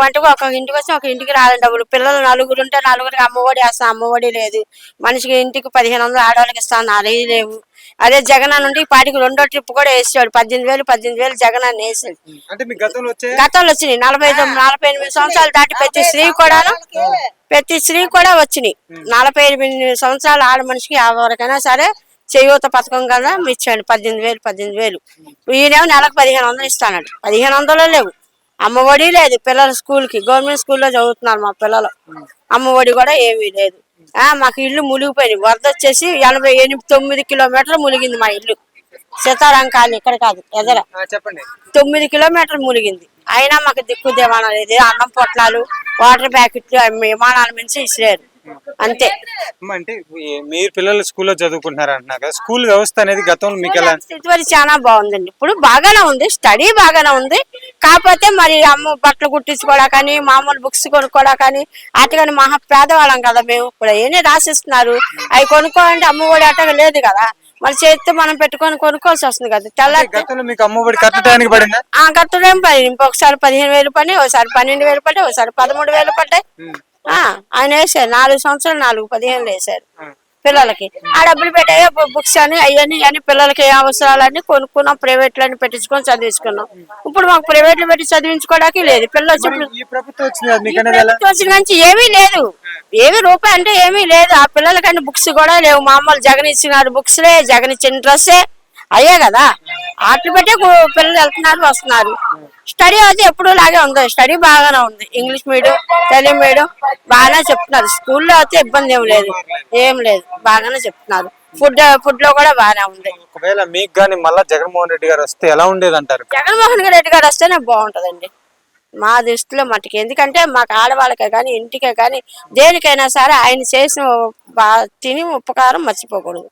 అంటే ఒక ఇంటికి వచ్చి ఒక ఇంటికి రాలేదు డబ్బులు. పిల్లలు నలుగురు ఉంటే నలుగురికి అమ్మఒడి వేస్తాం, అమ్మఒడి లేదు. మనిషికి ఇంటికి 1500 ఆడవాళ్ళకి ఇస్తాను, అవి లేవు. అదే జగన్ నుండి ఈ పాటికి రెండో ట్రిప్ కూడా వేసాడు, 18,000 జగన్ అని వేసాడు. అంటే మీ గతంలో గతంలో వచ్చినాయి 48 సంవత్సరాలు దాటి ప్రతి స్త్రీ కూడా వచ్చినాయి. 48 సంవత్సరాల ఆడ మనిషికి ఎవరికైనా సరే చేయూత పథకం కదా ఇచ్చాడు 18,000. ఈయనేమో నెలకు 1500 ఇస్తానడు. 1500 లేవు, అమ్మఒడి లేదు. పిల్లల స్కూల్కి గవర్నమెంట్ స్కూల్లో చదువుతున్నారు మా పిల్లలు, అమ్మఒడి కూడా ఏమీ లేదు. మాకు ఇల్లు మునిగిపోయింది. వరద వచ్చేసి 89 కిలోమీటర్లు మునిగింది మా ఇల్లు. సీతారాం కాలనీ, ఇక్కడ కాదు ఎదర, 9 కిలోమీటర్లు మునిగింది. అయినా మాకు దిక్కు దేవాణం లేదు. అన్నం పొట్లాలు, వాటర్ ప్యాకెట్లు విమానాల నుంచి ఇసిరారు అంతే. అంటే మీరు పిల్లలు స్కూల్లో చదువుకుంటున్నారు అంటున్నారు కదా, స్కూల్ వ్యవస్థ అనేది గతంలో మీకు ఎలా? స్థితి చాలా బాగుందండి. ఇప్పుడు బాగానే ఉంది, స్టడీ బాగానే ఉంది. కాకపోతే మరి అమ్మ బట్టలు కుట్టించుకోవడా కానీ, మామూలు బుక్స్ కొనుక్కోవడా కానీ, అటుగాని మహా పేదవాళ్ళం కదా మేము. ఇప్పుడు ఏనే రాసిస్తున్నారు, అవి కొనుక్కోవాలంటే అమ్మ ఒడి అట్టగా లేదు కదా, మరి చేతితో మనం పెట్టుకొని కొనుక్కోవాల్సి వస్తుంది కదా. గతంలో మీకు అమ్మఒడి కట్టడానికి పడిందా? కట్టడం పడింది. ఇంకొకసారి 15,000 పడి, ఒకసారి 12,000 పడ్డాయి, ఒకసారి 13,000 పడ్డాయి. ఆయన వేసారు 4 సంవత్సరాలు 15,000 వేసారు పిల్లలకి. ఆ డబ్బులు పెట్టాయో బుక్స్ అని అవన్నీ పిల్లలకి ఏ అవసరాలన్నీ కొనుక్కున్నాం, ప్రైవేట్లని పెట్టించుకొని చదివించుకున్నాం. ఇప్పుడు మాకు ప్రైవేట్లు పెట్టి చదివించుకోవడానికి లేదు. పిల్లలు వచ్చిన నుంచి ఏమీ లేదు, ఏమి రూపాయి అంటే ఏమీ లేదు. ఆ పిల్లలకంటే బుక్స్ కూడా లేవు. మామూలు జగన్ ఇచ్చినారు బుక్స్లే, జగన్ ఇచ్చిన డ్రెస్సే అయ్యే కదా. ఆటలు పెట్టే పిల్లలు వెళ్తున్నారు వస్తున్నారు. స్టడీ అయితే ఎప్పుడు లాగే ఉంది, స్టడీ బాగానే ఉంది. ఇంగ్లీష్ మీడియం, తెలుగు మీడియం బాగానే చెప్తున్నారు. స్కూల్లో అయితే ఇబ్బంది ఏం లేదు, బాగానే చెప్తున్నారు. ఫుడ్ లో కూడా బాగానే ఉంది. ఒకవేళ మీకు కానీ మళ్ళీ జగన్మోహన్ రెడ్డి గారు వస్తే ఎలా ఉండేది అంటారు? జగన్మోహన్ రెడ్డి గారు వస్తేనే బాగుంటదండి మా దృష్టిలో మట్టుకు. ఎందుకంటే మాకు ఆడవాళ్ళకే కానీ, ఇంటికే కానీ, దేనికైనా సరే ఆయన చేసిన తిని ఉపకారం మర్చిపోకూడదు.